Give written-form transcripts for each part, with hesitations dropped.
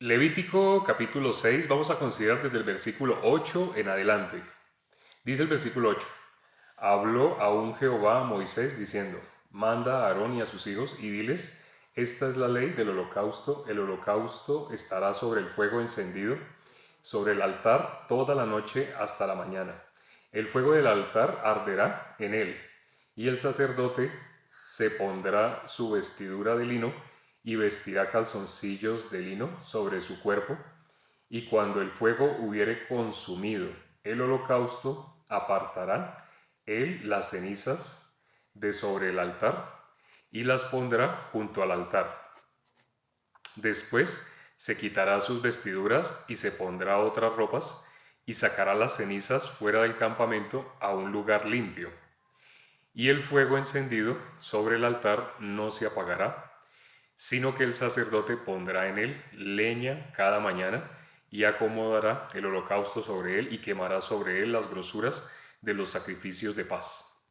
Levítico capítulo 6, vamos a considerar desde el versículo 8 en adelante. Dice el versículo 8: habló aún Jehová a Moisés diciendo: manda a Aarón y a sus hijos y diles, esta es la ley del holocausto. El holocausto estará sobre el fuego encendido, sobre el altar toda la noche hasta la mañana. El fuego del altar arderá en él, y el sacerdote se pondrá su vestidura de lino y vestirá calzoncillos de lino sobre su cuerpo, y cuando el fuego hubiere consumido el holocausto, apartará él las cenizas de sobre el altar y las pondrá junto al altar. Después se quitará sus vestiduras y se pondrá otras ropas y sacará las cenizas fuera del campamento a un lugar limpio. Y el fuego encendido sobre el altar no se apagará, sino que el sacerdote pondrá en él leña cada mañana y acomodará el holocausto sobre él y quemará sobre él las grosuras de los sacrificios de paz.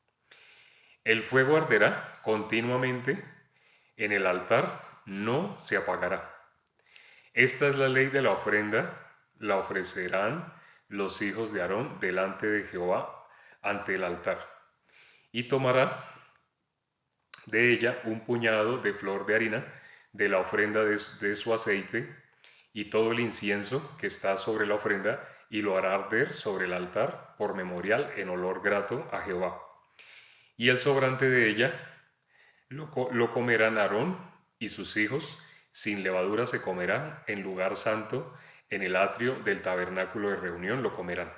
El fuego arderá continuamente en el altar, no se apagará. Esta es la ley de la ofrenda, la ofrecerán los hijos de Aarón delante de Jehová ante el altar. Y tomará de ella un puñado de flor de harina de la ofrenda de su aceite y todo el incienso que está sobre la ofrenda, y lo hará arder sobre el altar por memorial en olor grato a Jehová. Y el sobrante de ella lo comerán Aarón y sus hijos, sin levadura se comerá en lugar santo, en el atrio del tabernáculo de reunión lo comerán.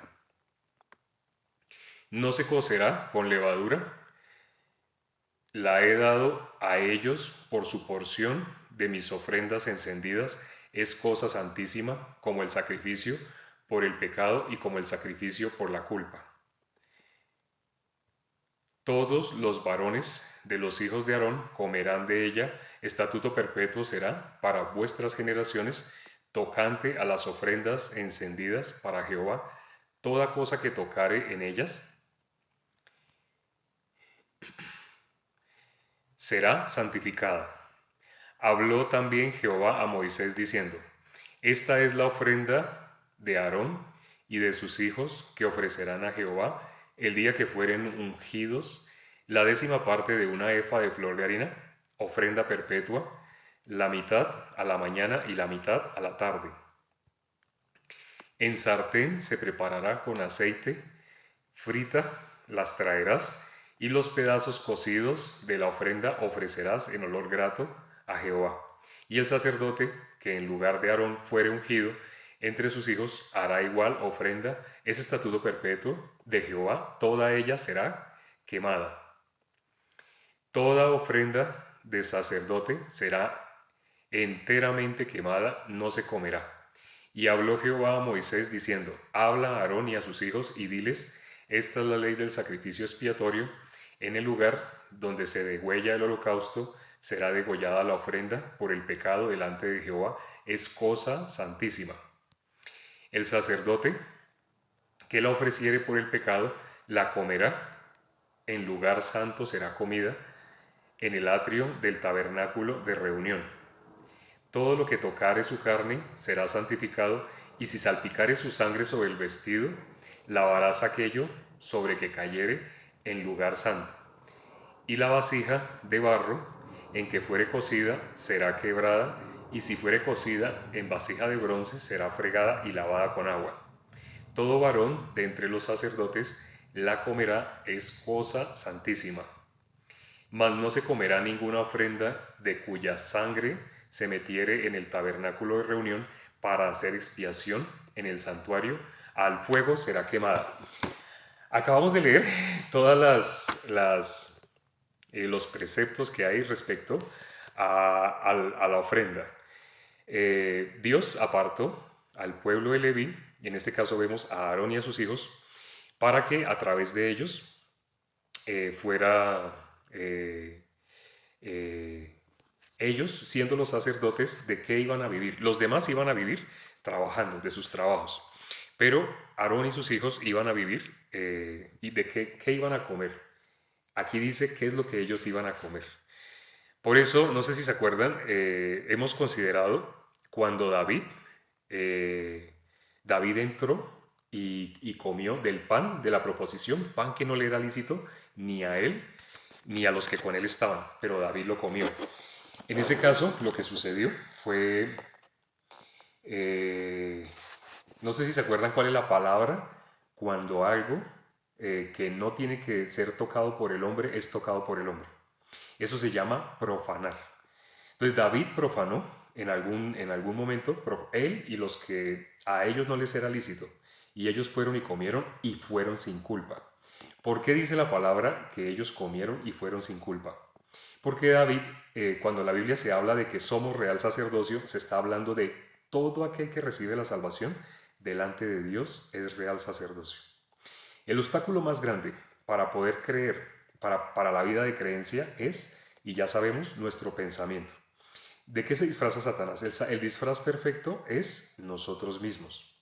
No se cocerá con levadura, la he dado a ellos por su porción de mis ofrendas encendidas, es cosa santísima, como el sacrificio por el pecado y como el sacrificio por la culpa. Todos los varones de los hijos de Aarón comerán de ella, estatuto perpetuo será para vuestras generaciones, tocante a las ofrendas encendidas para Jehová, toda cosa que tocare en ellas será santificada. Habló también Jehová a Moisés diciendo: esta es la ofrenda de Aarón y de sus hijos que ofrecerán a Jehová el día que fueren ungidos, la 10ª parte de una efa de flor de harina, ofrenda perpetua, la mitad a la mañana y la mitad a la tarde. En sartén se preparará con aceite, frita las traerás, y los pedazos cocidos de la ofrenda ofrecerás en olor grato a Jehová. Y el sacerdote, que en lugar de Aarón fuere ungido entre sus hijos, hará igual ofrenda, es estatuto perpetuo de Jehová, toda ella será quemada. Toda ofrenda de sacerdote será enteramente quemada, no se comerá. Y habló Jehová a Moisés diciendo: habla a Aarón y a sus hijos y diles, esta es la ley del sacrificio expiatorio. En el lugar donde se degüella el holocausto será degollada la ofrenda por el pecado delante de Jehová, es cosa santísima. El sacerdote que la ofreciere por el pecado la comerá, en lugar santo será comida, en el atrio del tabernáculo de reunión. Todo lo que tocare su carne será santificado, y si salpicare su sangre sobre el vestido, lavarás aquello sobre que cayere en lugar santo. Y la vasija de barro en que fuere cocida será quebrada, y si fuere cocida en vasija de bronce será fregada y lavada con agua. Todo varón de entre los sacerdotes la comerá, es cosa santísima. Mas no se comerá ninguna ofrenda de cuya sangre se metiere en el tabernáculo de reunión para hacer expiación en el santuario, al fuego será quemada. Acabamos de leer todas los preceptos que hay respecto a la ofrenda. Dios apartó al pueblo de Leví, y en este caso vemos a Aarón y a sus hijos, para que a través de ellos fuera ellos, siendo los sacerdotes, ¿de qué iban a vivir? Los demás iban a vivir trabajando, de sus trabajos, pero Aarón y sus hijos iban a vivir, ¿y de qué iban a comer? Aquí dice qué es lo que ellos iban a comer. Por eso, no sé si se acuerdan, hemos considerado cuando eh, David entró y comió del pan de la proposición, pan que no le era lícito ni a él ni a los que con él estaban, pero David lo comió. En ese caso, lo que sucedió fue, eh, no sé si se acuerdan cuál es la palabra, cuando algo que no tiene que ser tocado por el hombre es tocado por el hombre. Eso se llama profanar. Entonces David profanó en algún momento, él y los que a ellos no les era lícito, y ellos fueron y comieron y fueron sin culpa. ¿Por qué dice la palabra que ellos comieron y fueron sin culpa? Porque David, cuando la Biblia se habla de que somos real sacerdocio, se está hablando de todo aquel que recibe la salvación delante de Dios es real sacerdocio. El obstáculo más grande para poder creer, para la vida de creencia es, y ya sabemos, nuestro pensamiento. ¿De qué se disfraza Satanás? El disfraz perfecto es nosotros mismos.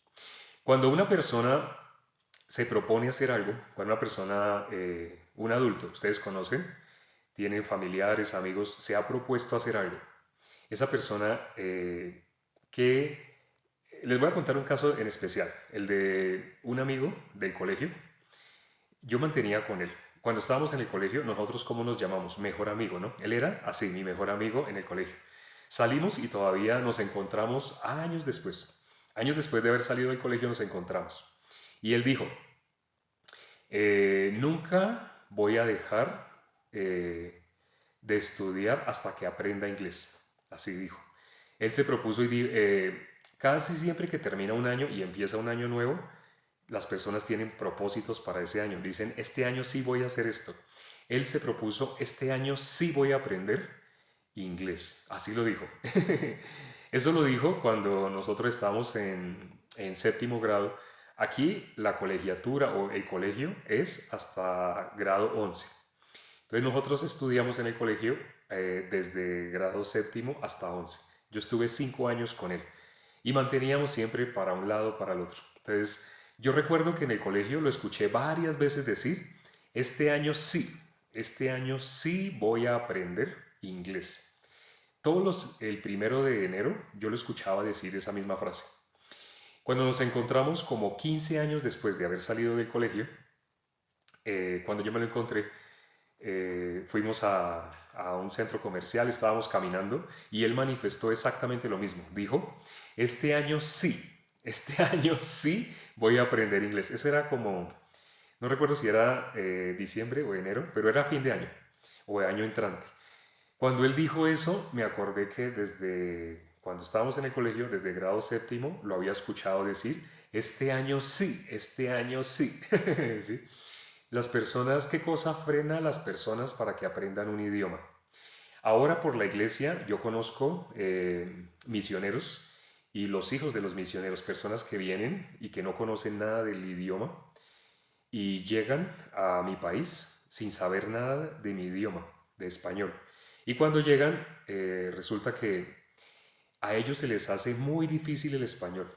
Cuando una persona se propone hacer algo, cuando una persona, un adulto, ustedes conocen, tienen familiares, amigos, se ha propuesto hacer algo. Esa persona que... Les voy a contar un caso en especial, el de un amigo del colegio. Yo mantenía con él. Cuando estábamos en el colegio, nosotros, ¿cómo nos llamamos? Mejor amigo, ¿no? Él era así, mi mejor amigo en el colegio. Salimos y todavía nos encontramos años después. Años después de haber salido del colegio nos encontramos. Y él dijo, nunca voy a dejar de estudiar hasta que aprenda inglés. Así dijo. Él se propuso y casi siempre que termina un año y empieza un año nuevo, las personas tienen propósitos para ese año. Dicen, este año sí voy a hacer esto. Él se propuso, este año sí voy a aprender inglés. Así lo dijo. Eso lo dijo cuando nosotros estábamos en séptimo grado. Aquí la colegiatura o el colegio es hasta grado 11. Entonces nosotros estudiamos en el colegio desde grado séptimo hasta 11. Yo estuve 5 años con él y manteníamos siempre para un lado, para el otro. Entonces yo recuerdo que en el colegio lo escuché varias veces decir, este año sí voy a aprender inglés. El 1 de enero yo lo escuchaba decir esa misma frase. Cuando nos encontramos como 15 años después de haber salido del colegio, cuando yo me lo encontré, fuimos a un centro comercial, estábamos caminando y él manifestó exactamente lo mismo. Dijo, este año sí voy a aprender inglés. Eso era como, no recuerdo si era diciembre o enero, pero era fin de año o de año entrante. Cuando él dijo eso, me acordé que desde cuando estábamos en el colegio, desde grado séptimo, lo había escuchado decir, este año sí. ¿Sí? Las personas, ¿qué cosa frena a las personas para que aprendan un idioma? Ahora por la iglesia yo conozco misioneros y los hijos de los misioneros, personas que vienen y que no conocen nada del idioma y llegan a mi país sin saber nada de mi idioma, de español. Y cuando llegan, resulta que a ellos se les hace muy difícil el español,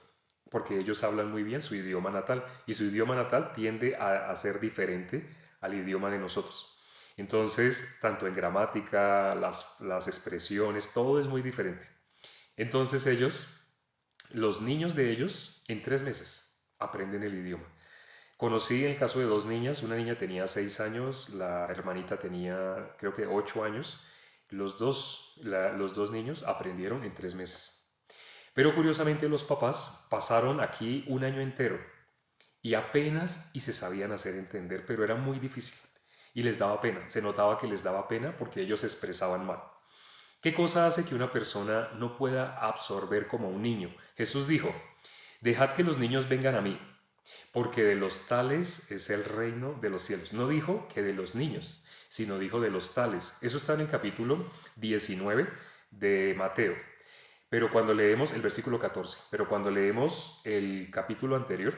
porque ellos hablan muy bien su idioma natal y su idioma natal tiende a ser diferente al idioma de nosotros. Entonces, tanto en gramática, las expresiones, todo es muy diferente. Entonces los niños de ellos, en 3 meses aprenden el idioma. Conocí el caso de dos niñas, una niña tenía 6 años, la hermanita tenía creo que 8 años. Los dos niños aprendieron en 3 meses. Pero curiosamente los papás pasaron aquí un año entero y apenas y se sabían hacer entender, pero era muy difícil y les daba pena. Se notaba que les daba pena porque ellos se expresaban mal. ¿Qué cosa hace que una persona no pueda absorber como un niño? Jesús dijo, dejad que los niños vengan a mí, porque de los tales es el reino de los cielos. No dijo que de los niños, sino dijo de los tales. Eso está en el capítulo 19 de Mateo. Pero cuando leemos el versículo 14, pero cuando leemos el capítulo anterior,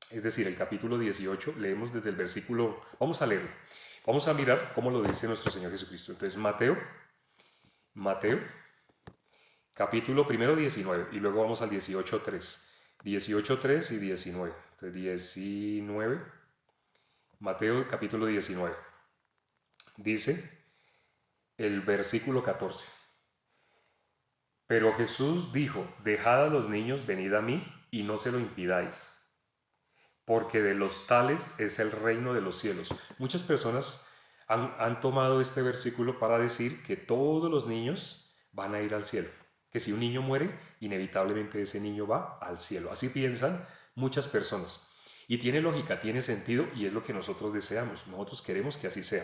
es decir, el capítulo 18, leemos desde el versículo, vamos a leerlo, vamos a mirar cómo lo dice nuestro Señor Jesucristo. Entonces, Mateo, capítulo primero 19, y luego vamos al 18:3. 18:3 y 19. Entonces, 19, Mateo capítulo 19. Dice el versículo 14. Pero Jesús dijo, dejad a los niños, venid a mí, y no se lo impidáis, porque de los tales es el reino de los cielos. Muchas personas han tomado este versículo para decir que todos los niños van a ir al cielo, que si un niño muere, inevitablemente ese niño va al cielo. Así piensan muchas personas. Y tiene lógica, tiene sentido y es lo que nosotros deseamos. Nosotros queremos que así sea.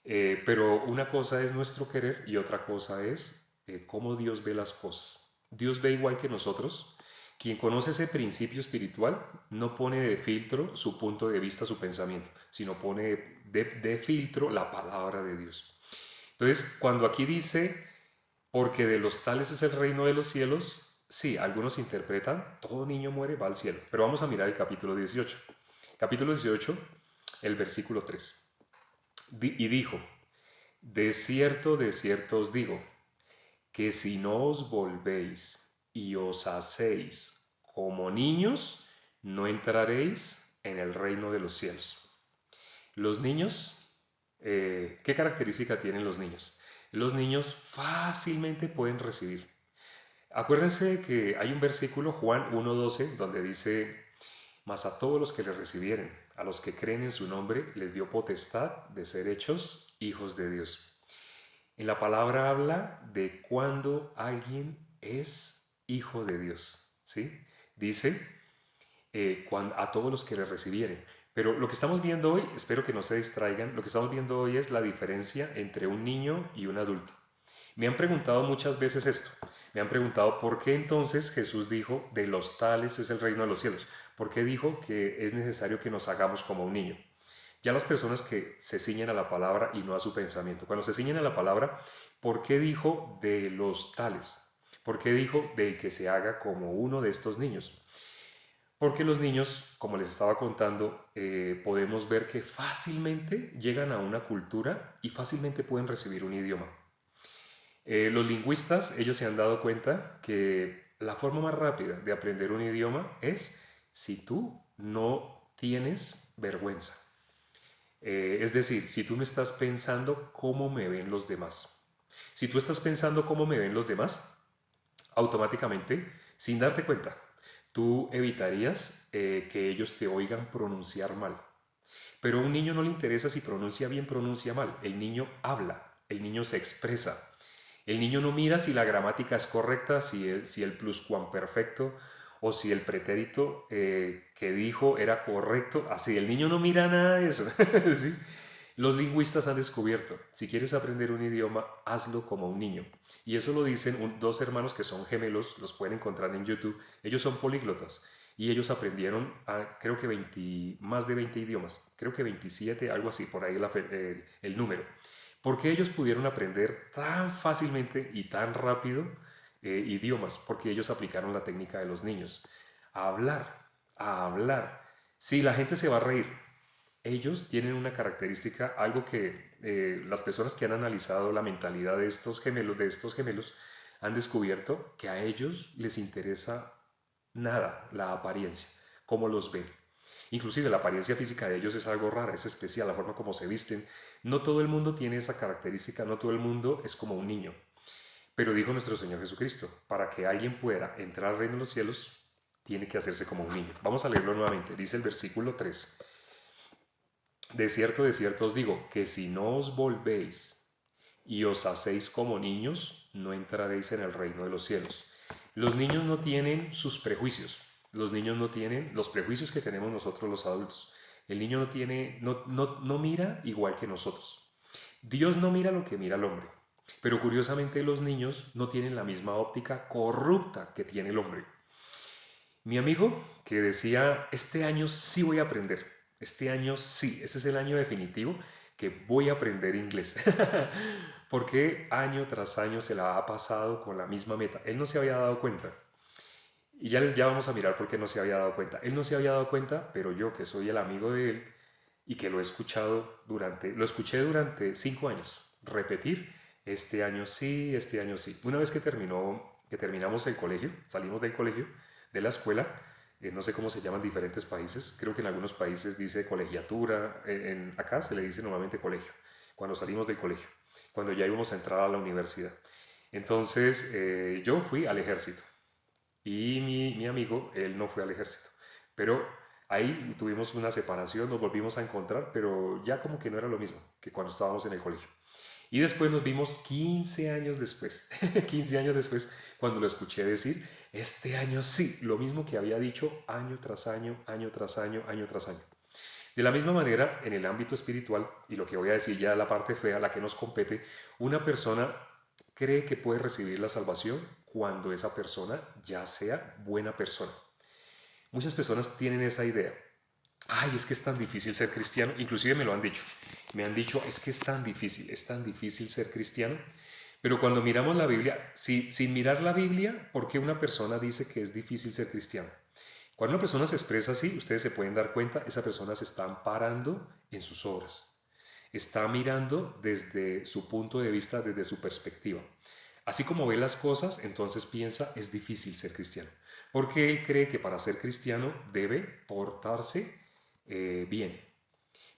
Pero una cosa es nuestro querer y otra cosa es cómo Dios ve las cosas. Dios ve igual que nosotros. Quien conoce ese principio espiritual no pone de filtro su punto de vista, su pensamiento, sino pone de filtro la palabra de Dios. Entonces, cuando aquí dice, porque de los tales es el reino de los cielos, sí, algunos interpretan, todo niño muere, va al cielo. Pero vamos a mirar el capítulo 18. Capítulo 18, el versículo 3. Y dijo, de cierto os digo, que si no os volvéis y os hacéis como niños, no entraréis en el reino de los cielos. Los niños, ¿qué característica tienen los niños? Los niños fácilmente pueden recibir. Acuérdense que hay un versículo, Juan 1:12, donde dice, mas a todos los que le recibieren, a los que creen en su nombre, les dio potestad de ser hechos hijos de Dios. En la palabra habla de cuando alguien es hijo de Dios, ¿sí? Dice, a todos los que le recibieren. Pero lo que estamos viendo hoy, espero que no se distraigan, lo que estamos viendo hoy es la diferencia entre un niño y un adulto. Me han preguntado muchas veces esto. Me han preguntado por qué entonces Jesús dijo, de los tales es el reino de los cielos. ¿Por qué dijo que es necesario que nos hagamos como un niño? Ya las personas que se ciñen a la palabra y no a su pensamiento. Cuando se ciñen a la palabra, ¿por qué dijo de los tales? ¿Por qué dijo del que se haga como uno de estos niños? Porque los niños, como les estaba contando, podemos ver que fácilmente llegan a una cultura y fácilmente pueden recibir un idioma. Los lingüistas, ellos se han dado cuenta que la forma más rápida de aprender un idioma es si tú no tienes vergüenza. Es decir, si tú no estás pensando cómo me ven los demás. Si tú estás pensando cómo me ven los demás, automáticamente, sin darte cuenta, tú evitarías que ellos te oigan pronunciar mal. Pero a un niño no le interesa si pronuncia bien, pronuncia mal. El niño habla, el niño se expresa. El niño no mira si la gramática es correcta, si el pluscuamperfecto o si el pretérito que dijo era correcto. Así, el niño no mira nada de eso. ¿Sí? Los lingüistas han descubierto, si quieres aprender un idioma, hazlo como un niño. Y eso lo dicen dos hermanos que son gemelos, los pueden encontrar en YouTube. Ellos son políglotas y ellos aprendieron creo que más de 20 idiomas, creo que 27, algo así, por ahí el número. ¿Por qué ellos pudieron aprender tan fácilmente y tan rápido idiomas? Porque ellos aplicaron la técnica de los niños. A hablar, a hablar. Sí, la gente se va a reír. Ellos tienen una característica, algo que las personas que han analizado la mentalidad de estos gemelos, han descubierto que a ellos les interesa nada la apariencia, cómo los ven. Inclusive la apariencia física de ellos es algo rara, es especial, la forma como se visten. No todo el mundo tiene esa característica, no todo el mundo es como un niño. Pero dijo nuestro Señor Jesucristo, para que alguien pueda entrar al reino de los cielos, tiene que hacerse como un niño. Vamos a leerlo nuevamente. Dice el versículo 3. De cierto os digo, que si no os volvéis y os hacéis como niños, no entraréis en el reino de los cielos. Los niños no tienen sus prejuicios. Los niños no tienen los prejuicios que tenemos nosotros los adultos. El niño no mira igual que nosotros. Dios no mira lo que mira el hombre. Pero curiosamente los niños no tienen la misma óptica corrupta que tiene el hombre. Mi amigo que decía, este año sí voy a aprender. Este año sí, ese es el año definitivo que voy a aprender inglés. Porque año tras año se la ha pasado con la misma meta. Él no se había dado cuenta. Y ya vamos a mirar por qué no se había dado cuenta. Él no se había dado cuenta, pero yo que soy el amigo de él y que lo escuché durante 5 años. Repetir, este año sí, este año sí. Una vez que terminamos el colegio, salimos del colegio, de la escuela, no sé cómo se llaman en diferentes países, creo que en algunos países dice colegiatura, acá se le dice normalmente colegio, cuando salimos del colegio, cuando ya íbamos a entrar a la universidad. Entonces yo fui al ejército y mi amigo, él no fue al ejército. Pero ahí tuvimos una separación, nos volvimos a encontrar, pero ya como que no era lo mismo que cuando estábamos en el colegio. Y después nos vimos 15 años después, 15 años después, cuando lo escuché decir, este año sí, lo mismo que había dicho año tras año, año tras año, año tras año. De la misma manera, en el ámbito espiritual, y lo que voy a decir ya la parte fea, la que nos compete, una persona cree que puede recibir la salvación cuando esa persona ya sea buena persona. Muchas personas tienen esa idea. Ay, es que es tan difícil ser cristiano. Inclusive me lo han dicho. Me han dicho, es que es tan difícil ser cristiano. Pero cuando miramos la Biblia, sin mirar la Biblia, ¿por qué una persona dice que es difícil ser cristiano? Cuando una persona se expresa así, ustedes se pueden dar cuenta, esa persona se está amparando en sus obras. Está mirando desde su punto de vista, desde su perspectiva. Así como ve las cosas, entonces piensa, es difícil ser cristiano. Porque él cree que para ser cristiano debe portarse bien.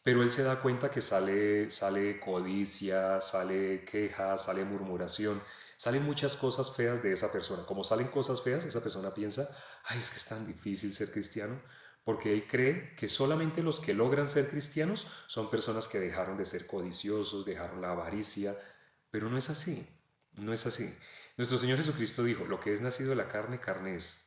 Pero él se da cuenta que sale codicia, sale queja, sale murmuración, salen muchas cosas feas de esa persona. Como salen cosas feas, esa persona piensa, ay, es que es tan difícil ser cristiano, porque él cree que solamente los que logran ser cristianos son personas que dejaron de ser codiciosos, dejaron la avaricia, pero no es así, no es así. Nuestro Señor Jesucristo dijo, lo que es nacido de la carne, carne es.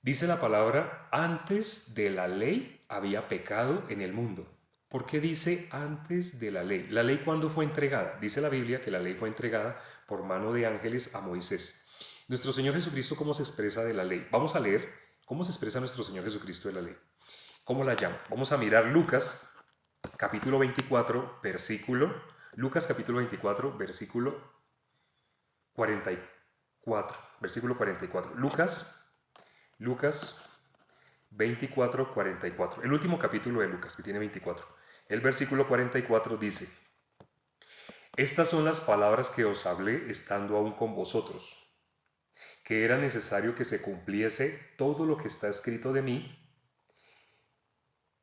Dice la palabra, antes de la ley había pecado en el mundo. ¿Por qué dice antes de la ley? ¿La ley cuándo fue entregada? Dice la Biblia que la ley fue entregada por mano de ángeles a Moisés. Nuestro Señor Jesucristo, ¿cómo se expresa de la ley? Vamos a leer cómo se expresa nuestro Señor Jesucristo de la ley. ¿Cómo la llama? Vamos a mirar Lucas, capítulo 24, versículo. Lucas, capítulo 24, versículo 44. Versículo 44. Lucas 24, 44. El último capítulo de Lucas, que tiene 24. El versículo 44 dice, estas son las palabras que os hablé estando aún con vosotros, que era necesario que se cumpliese todo lo que está escrito de mí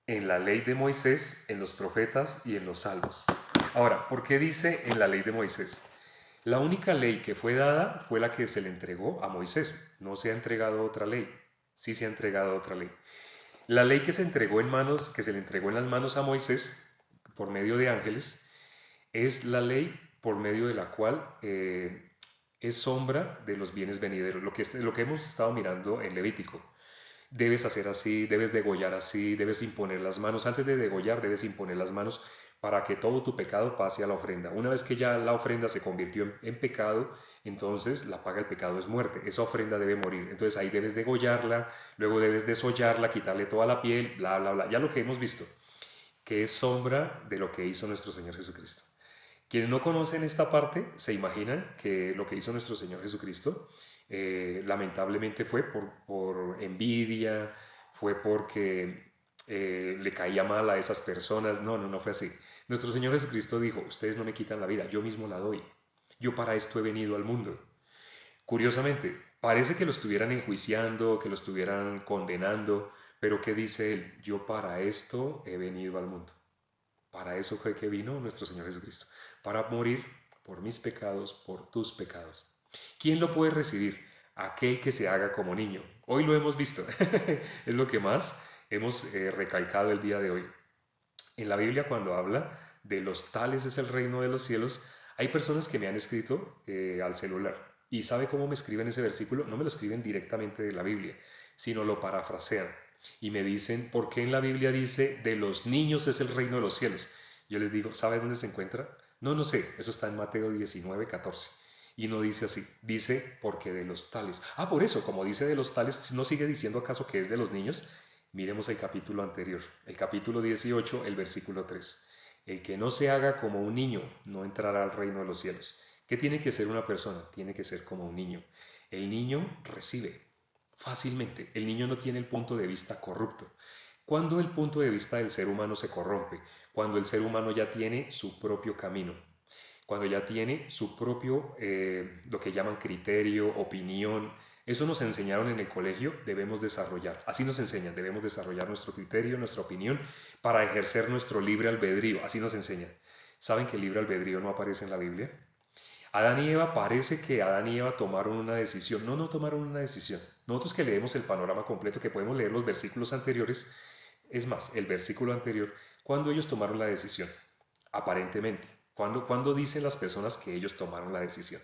en la ley de Moisés, en los profetas y en los salmos. Ahora, ¿por qué dice en la ley de Moisés? La única ley que fue dada fue la que se le entregó a Moisés. No se ha entregado otra ley. Sí se ha entregado otra ley. La ley que se entregó en manos, que se le entregó en las manos a Moisés por medio de ángeles, es la ley por medio de la cual es sombra de los bienes venideros, lo que hemos estado mirando en Levítico. Debes hacer así, debes degollar así, debes imponer las manos. Antes de degollar, debes imponer las manos para que todo tu pecado pase a la ofrenda. Una vez que ya la ofrenda se convirtió en pecado, entonces la paga del pecado es muerte. Esa ofrenda debe morir. Entonces ahí debes degollarla, luego debes desollarla, quitarle toda la piel, bla, bla, bla. Ya lo que hemos visto, que es sombra de lo que hizo nuestro Señor Jesucristo. Quienes no conocen esta parte se imaginan que lo que hizo nuestro Señor Jesucristo lamentablemente fue por envidia, fue porque le caía mal a esas personas. No, no, no fue así. Nuestro Señor Jesucristo dijo, ustedes no me quitan la vida, yo mismo la doy. Yo para esto he venido al mundo. Curiosamente, parece que lo estuvieran enjuiciando, que lo estuvieran condenando, pero ¿qué dice él? Yo para esto he venido al mundo. Para eso fue que vino nuestro Señor Jesucristo, para morir por mis pecados, por tus pecados. ¿Quién lo puede recibir? Aquel que se haga como niño. Hoy lo hemos visto, es lo que más hemos recalcado el día de hoy. En la Biblia cuando habla de los tales es el reino de los cielos, hay personas que me han escrito al celular. ¿Y sabe cómo me escriben ese versículo? No me lo escriben directamente de la Biblia, sino lo parafrasean. Y me dicen, ¿por qué en la Biblia dice de los niños es el reino de los cielos? Yo les digo, ¿sabe dónde se encuentra? No, no sé, eso está en Mateo 19, 14. Y no dice así, dice porque de los tales. Ah, por eso, como dice de los tales, ¿no sigue diciendo acaso que es de los niños? Miremos el capítulo anterior, el capítulo 18, el versículo 3. El que no se haga como un niño no entrará al reino de los cielos. ¿Qué tiene que ser una persona? Tiene que ser como un niño. El niño recibe fácilmente. El niño no tiene el punto de vista corrupto. ¿Cuándo el punto de vista del ser humano se corrompe? Cuando el ser humano ya tiene su propio camino, cuando ya tiene su propio, lo que llaman criterio, opinión. Eso nos enseñaron en el colegio, debemos desarrollar. Así nos enseñan, debemos desarrollar nuestro criterio, nuestra opinión, para ejercer nuestro libre albedrío. Así nos enseñan. ¿Saben que el libre albedrío no aparece en la Biblia? Adán y Eva, parece que Adán y Eva tomaron una decisión. No, no tomaron una decisión. Nosotros que leemos el panorama completo, que podemos leer los versículos anteriores, es más, el versículo anterior, cuando ellos tomaron la decisión, aparentemente, cuando dicen las personas que ellos tomaron la decisión.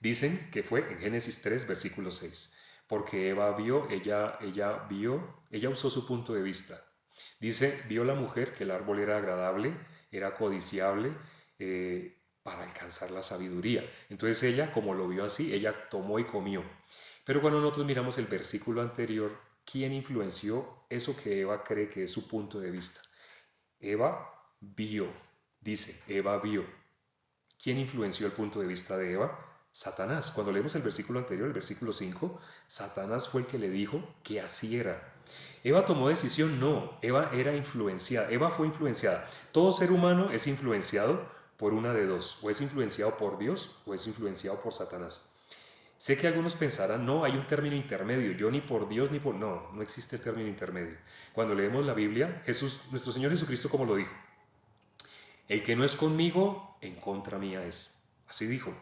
Dicen que fue en Génesis 3, versículo 6, porque Eva vio, ella usó su punto de vista. Dice, vio la mujer que el árbol era agradable, era codiciable, para alcanzar la sabiduría. Entonces ella, como lo vio así, ella tomó y comió. Pero cuando nosotros miramos el versículo anterior, ¿quién influenció eso que Eva cree que es su punto de vista? Eva vio, dice, Eva vio. ¿Quién influenció el punto de vista de Eva? Satanás. Cuando leemos el versículo anterior, el versículo 5, Satanás fue el que le dijo que así era. ¿Eva tomó decisión? No, Eva era influenciada, Eva fue influenciada. Todo ser humano es influenciado por una de dos, o es influenciado por Dios o es influenciado por Satanás. Sé que algunos pensarán, no, hay un término intermedio, yo ni por Dios ni por... No, no existe el término intermedio. Cuando leemos la Biblia, Jesús, nuestro Señor Jesucristo, como lo dijo, el que no es conmigo, en contra mía es. Así dijo,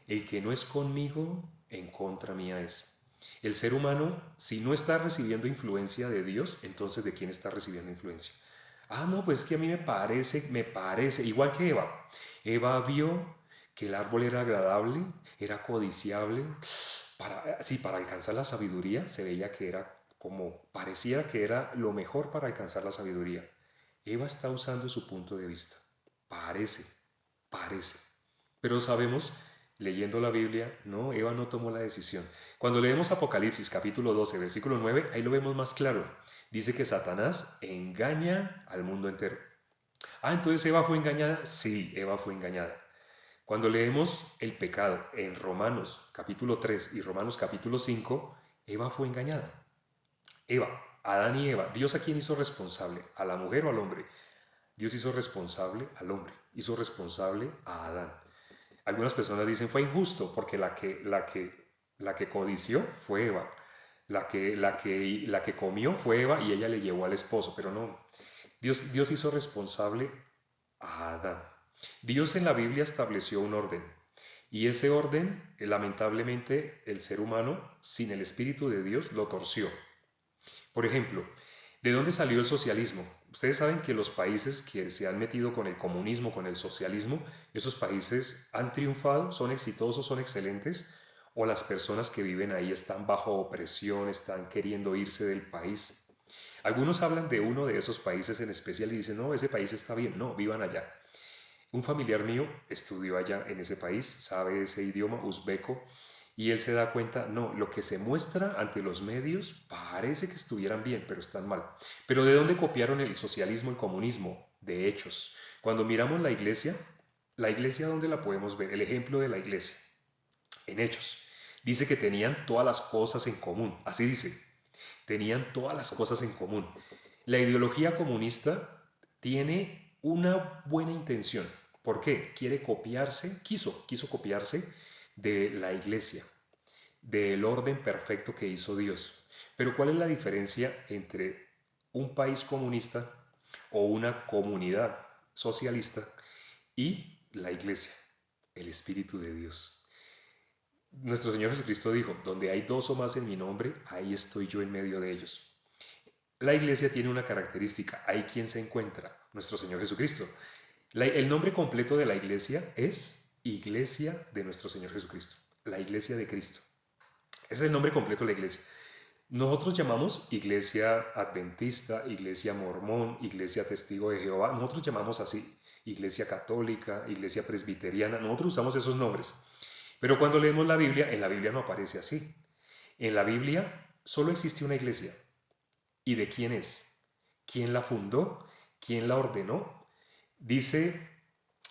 el que no es conmigo, en contra mía es. El ser humano, si no está recibiendo influencia de Dios, entonces ¿de quién está recibiendo influencia? Ah, no, pues es que a mí me parece, igual que Eva. Eva vio que el árbol era agradable, era codiciable, para alcanzar la sabiduría, se veía que era como, parecía que era lo mejor para alcanzar la sabiduría. Eva está usando su punto de vista. Parece, parece. Pero sabemos, leyendo la Biblia, no, Eva no tomó la decisión. Cuando leemos Apocalipsis capítulo 12, versículo 9, ahí lo vemos más claro. Dice que Satanás engaña al mundo entero. Ah, entonces Eva fue engañada. Sí, Eva fue engañada. Cuando leemos el pecado en Romanos capítulo 3 y Romanos capítulo 5, Eva fue engañada. Eva, Adán y Eva, ¿Dios a quién hizo responsable? ¿A la mujer o al hombre? Dios hizo responsable al hombre, hizo responsable a Adán. Algunas personas dicen fue injusto porque la que codició fue Eva, la que comió fue Eva y ella le llevó al esposo, pero no. Dios hizo responsable a Adán. Dios en la Biblia estableció un orden y ese orden, lamentablemente, el ser humano, sin el Espíritu de Dios, lo torció. Por ejemplo, ¿de dónde salió el socialismo? Ustedes saben que los países que se han metido con el comunismo, con el socialismo, esos países han triunfado, son exitosos, son excelentes, o las personas que viven ahí están bajo opresión, están queriendo irse del país. Algunos hablan de uno de esos países en especial y dicen, no, ese país está bien, no, vivan allá. Un familiar mío estudió allá en ese país, sabe ese idioma uzbeco, y él se da cuenta, no, lo que se muestra ante los medios parece que estuvieran bien, pero están mal. Pero ¿de dónde copiaron el socialismo, el comunismo? De hechos. Cuando miramos la iglesia ¿dónde la podemos ver? El ejemplo de la iglesia, en hechos. Dice que tenían todas las cosas en común, así dice, tenían todas las cosas en común. La ideología comunista tiene una buena intención. ¿Por qué? Quiso copiarse de la iglesia, del orden perfecto que hizo Dios. Pero ¿cuál es la diferencia entre un país comunista o una comunidad socialista y la iglesia? El Espíritu de Dios. Nuestro Señor Jesucristo dijo, donde hay dos o más en mi nombre, ahí estoy yo en medio de ellos. La iglesia tiene una característica, hay quien se encuentra, nuestro Señor Jesucristo. El nombre completo de la iglesia es Iglesia de nuestro Señor Jesucristo, la iglesia de Cristo. Ese es el nombre completo de la iglesia. Nosotros llamamos iglesia adventista, iglesia mormón, iglesia testigo de Jehová, nosotros llamamos así, iglesia católica, iglesia presbiteriana, nosotros usamos esos nombres. Pero cuando leemos la Biblia, en la Biblia no aparece así. En la Biblia solo existe una iglesia. ¿Y de quién es? ¿Quién la fundó? ¿Quién la ordenó? Dice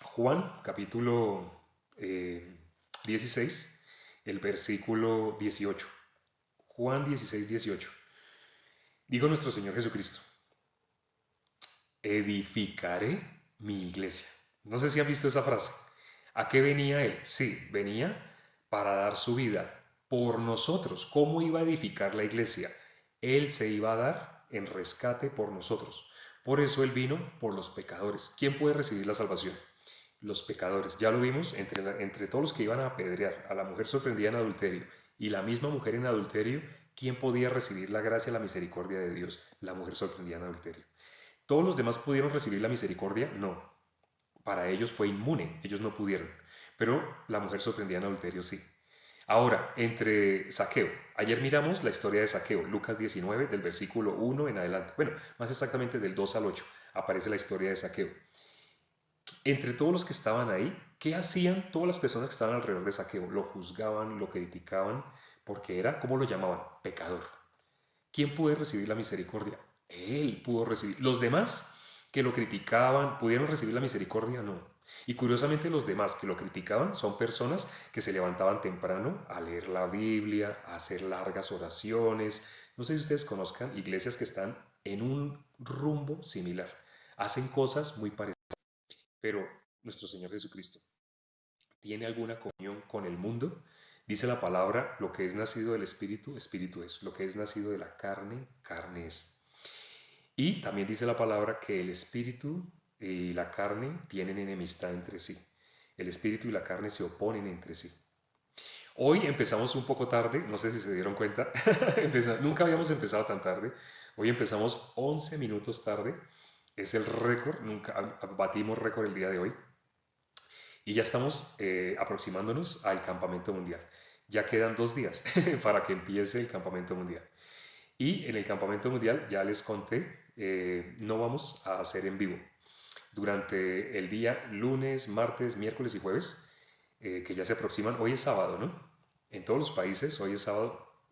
Juan, capítulo 16, el versículo 18. Juan 16, 18. Dijo nuestro Señor Jesucristo, edificaré mi iglesia. No sé si han visto esa frase. ¿A qué venía Él? Sí, venía para dar su vida por nosotros. ¿Cómo iba a edificar la iglesia? Él se iba a dar en rescate por nosotros. Por eso Él vino por los pecadores. ¿Quién puede recibir la salvación? los pecadores. Ya lo vimos entre todos los que iban a apedrear a la mujer sorprendida en adulterio y la misma mujer en adulterio. ¿Quién podía recibir la gracia y la misericordia de Dios? La mujer sorprendida en adulterio. ¿Todos los demás pudieron recibir la misericordia? No. Para ellos fue inmune, ellos no pudieron. Pero la mujer sorprendida en adulterio sí. Ahora, entre Zaqueo. Ayer miramos la historia de Zaqueo, Lucas 19, del versículo 1 en adelante. Bueno, más exactamente del 2 al 8 aparece la historia de Zaqueo. Entre todos los que estaban ahí, ¿qué hacían todas las personas que estaban alrededor de Zaqueo? Lo juzgaban, lo criticaban, porque era, ¿cómo lo llamaban? Pecador. ¿Quién pudo recibir la misericordia? Él pudo recibir. Los demás que lo criticaban, ¿pudieron recibir la misericordia? No. Y curiosamente los demás que lo criticaban son personas que se levantaban temprano a leer la Biblia, a hacer largas oraciones. No sé si ustedes conozcan iglesias que están en un rumbo similar. Hacen cosas muy parecidas. Pero nuestro Señor Jesucristo tiene alguna comunión con el mundo. Dice la palabra, lo que es nacido del Espíritu, Espíritu es. Lo que es nacido de la carne, carne es. Y también dice la palabra que el Espíritu y la carne tienen enemistad entre sí. El Espíritu y la carne se oponen entre sí. Hoy empezamos un poco tarde, no sé si se dieron cuenta, nunca habíamos empezado tan tarde. Hoy empezamos 11 minutos tarde, es el récord, nunca batimos récord el día de hoy. Y ya estamos aproximándonos al campamento mundial. Ya quedan 2 días para que empiece el campamento mundial. Y en el campamento mundial, ya les conté, no vamos a hacer en vivo. Durante el día lunes, martes, miércoles y jueves, que ya se aproximan, hoy es sábado, ¿no? En todos los países, hoy es sábado.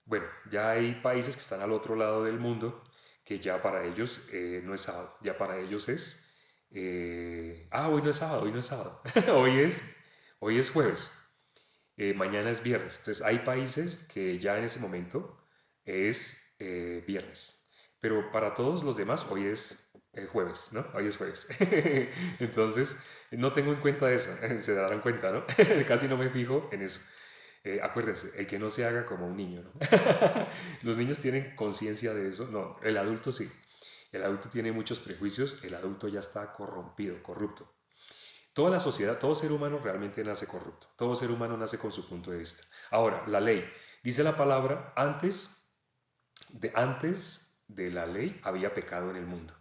Bueno, ya hay países que están al otro lado del mundo que ya para ellos no es sábado, ya para ellos es... hoy no es sábado, hoy no es sábado, hoy es jueves, mañana es viernes. Entonces hay países que ya en ese momento es viernes, pero para todos los demás hoy es jueves, ¿no? Hoy es jueves. Entonces no tengo en cuenta eso, se darán cuenta, ¿no? Casi no me fijo en eso. Acuérdense, el que no se haga como un niño, ¿no? Los niños tienen conciencia de eso, no, el adulto sí. El adulto tiene muchos prejuicios, el adulto ya está corrompido, corrupto. Toda la sociedad, todo ser humano realmente nace corrupto, todo ser humano nace con su punto de vista. Ahora, la ley, dice la palabra, antes de la ley había pecado en el mundo,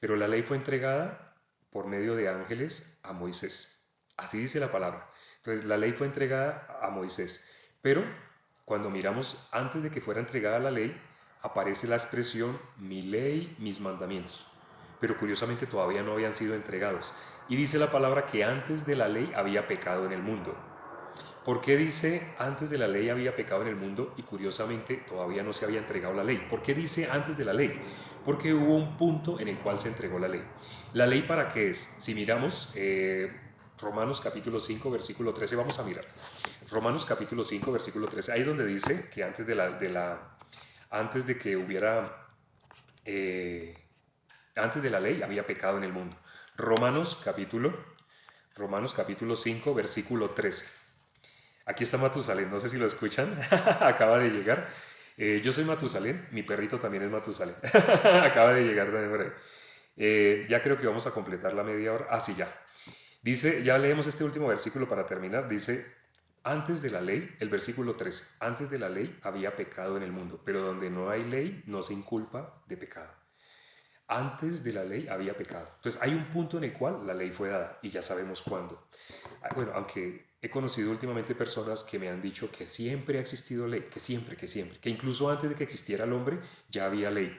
pero la ley fue entregada por medio de ángeles a Moisés. Así dice la palabra. Entonces, la ley fue entregada a Moisés, pero cuando miramos antes de que fuera entregada la ley, aparece la expresión mi ley, mis mandamientos. Pero curiosamente todavía no habían sido entregados. Y dice la palabra que antes de la ley había pecado en el mundo. ¿Por qué dice antes de la ley había pecado en el mundo y curiosamente todavía no se había entregado la ley? ¿Por qué dice antes de la ley? Porque hubo un punto en el cual se entregó la ley. ¿La ley para qué es? Si miramos Romanos capítulo 5, versículo 13, vamos a mirar. Romanos capítulo 5, versículo 13, ahí donde dice que antes de que hubiera, antes de la ley había pecado en el mundo. Romanos capítulo 5, versículo 13. Aquí está Matusalén, no sé si lo escuchan, acaba de llegar. Yo soy Matusalén, mi perrito también es Matusalén, acaba de llegar también por ahí. Ya creo que vamos a completar la media hora. Sí, ya. Dice, ya leemos este último versículo para terminar. Dice, antes de la ley, el versículo 13, antes de la ley había pecado en el mundo, pero donde no hay ley no se inculpa de pecado. Antes de la ley había pecado. Entonces hay un punto en el cual la ley fue dada y ya sabemos cuándo. Bueno, aunque he conocido últimamente personas que me han dicho que siempre ha existido ley, que incluso antes de que existiera el hombre ya había ley.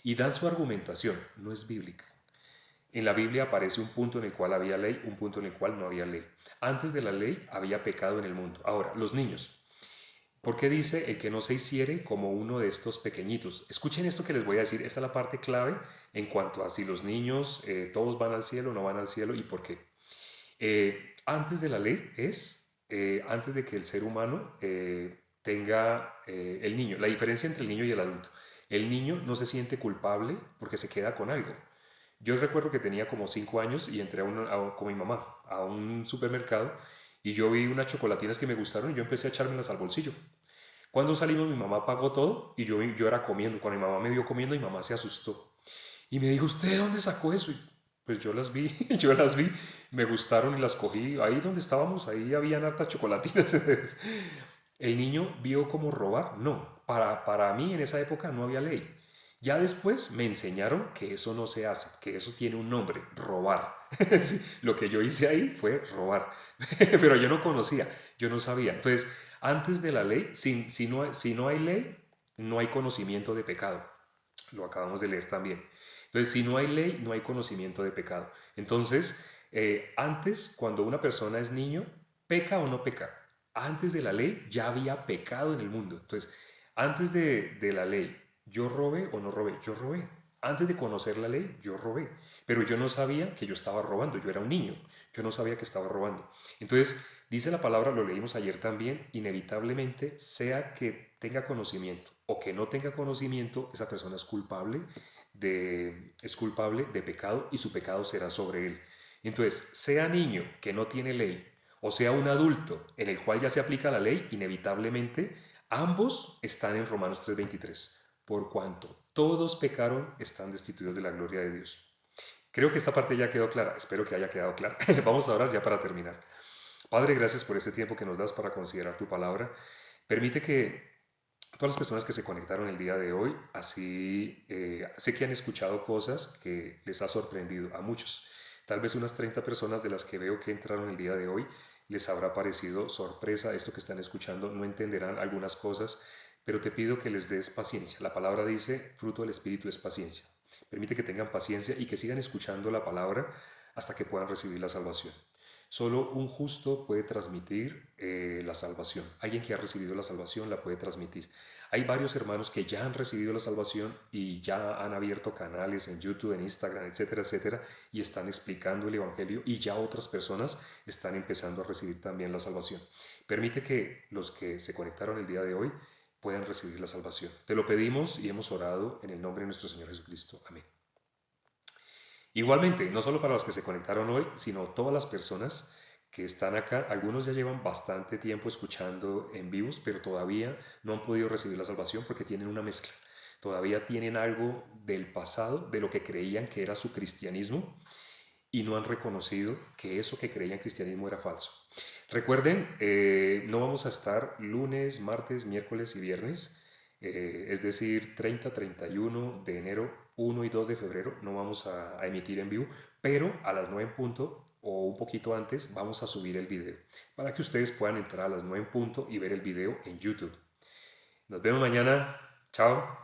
Y dan su argumentación, no es bíblica. En la Biblia aparece un punto en el cual había ley, un punto en el cual no había ley. Antes de la ley había pecado en el mundo. Ahora, los niños. ¿Por qué dice el que no se hiciere como uno de estos pequeñitos? Escuchen esto que les voy a decir. Esta es la parte clave en cuanto a si los niños todos van al cielo o no van al cielo y por qué. Antes de la ley es antes de que el ser humano tenga el niño. La diferencia entre el niño y el adulto. El niño no se siente culpable porque se queda con algo. Yo recuerdo que tenía como 5 años y entré con mi mamá a un supermercado y yo vi unas chocolatinas que me gustaron y yo empecé a echármelas al bolsillo. Cuando salimos mi mamá pagó todo y yo era comiendo. Cuando mi mamá me vio comiendo mi mamá se asustó y me dijo, ¿usted de dónde sacó eso? Pues yo las vi, yo las vi, me gustaron y las cogí. Ahí donde estábamos, ahí habían hartas chocolatinas. ¿El niño vio cómo robar? No, para mí en esa época no había ley. Ya después me enseñaron que eso no se hace, que eso tiene un nombre, robar. Sí, lo que yo hice ahí fue robar, pero yo no conocía, yo no sabía. Entonces, antes de la ley, si no hay ley, no hay conocimiento de pecado. Lo acabamos de leer también. Entonces, si no hay ley, no hay conocimiento de pecado. Entonces, antes, cuando una persona es niño, ¿peca o no peca? Antes de la ley ya había pecado en el mundo. Entonces, antes de la ley, ¿yo robé o no robé? Yo robé. Antes de conocer la ley, yo robé. Pero yo no sabía que yo estaba robando. Yo era un niño. Yo no sabía que estaba robando. Entonces, dice la palabra, lo leímos ayer también, inevitablemente, sea que tenga conocimiento o que no tenga conocimiento, esa persona es culpable de pecado y su pecado será sobre él. Entonces, sea niño que no tiene ley o sea un adulto en el cual ya se aplica la ley, inevitablemente ambos están en Romanos 3:23. Por cuanto todos pecaron, están destituidos de la gloria de Dios. Creo que esta parte ya quedó clara, espero que haya quedado clara. Vamos a orar ya para terminar. Padre, gracias por este tiempo que nos das para considerar tu palabra. Permite que todas las personas que se conectaron el día de hoy, así sé que han escuchado cosas que les ha sorprendido a muchos. Tal vez unas 30 personas de las que veo que entraron el día de hoy les habrá parecido sorpresa esto que están escuchando, no entenderán algunas cosas, pero te pido que les des paciencia. La palabra dice, fruto del Espíritu es paciencia. Permite que tengan paciencia y que sigan escuchando la palabra hasta que puedan recibir la salvación. Solo un justo puede transmitir la salvación. Alguien que ha recibido la salvación la puede transmitir. Hay varios hermanos que ya han recibido la salvación y ya han abierto canales en YouTube, en Instagram, etcétera, etcétera, y están explicando el Evangelio y ya otras personas están empezando a recibir también la salvación. Permite que los que se conectaron el día de hoy puedan recibir la salvación. Te lo pedimos y hemos orado en el nombre de nuestro Señor Jesucristo. Amén. Igualmente, no solo para los que se conectaron hoy, sino todas las personas que están acá. Algunos ya llevan bastante tiempo escuchando en vivos, pero todavía no han podido recibir la salvación porque tienen una mezcla. Todavía tienen algo del pasado, de lo que creían que era su cristianismo, y no han reconocido que eso que creían cristianismo era falso. Recuerden, no vamos a estar lunes, martes, miércoles y viernes, es decir, 30, 31 de enero, 1 y 2 de febrero, no vamos a emitir en vivo, pero a las 9 en punto o un poquito antes vamos a subir el video para que ustedes puedan entrar a las 9 en punto y ver el video en YouTube. Nos vemos mañana. Chao.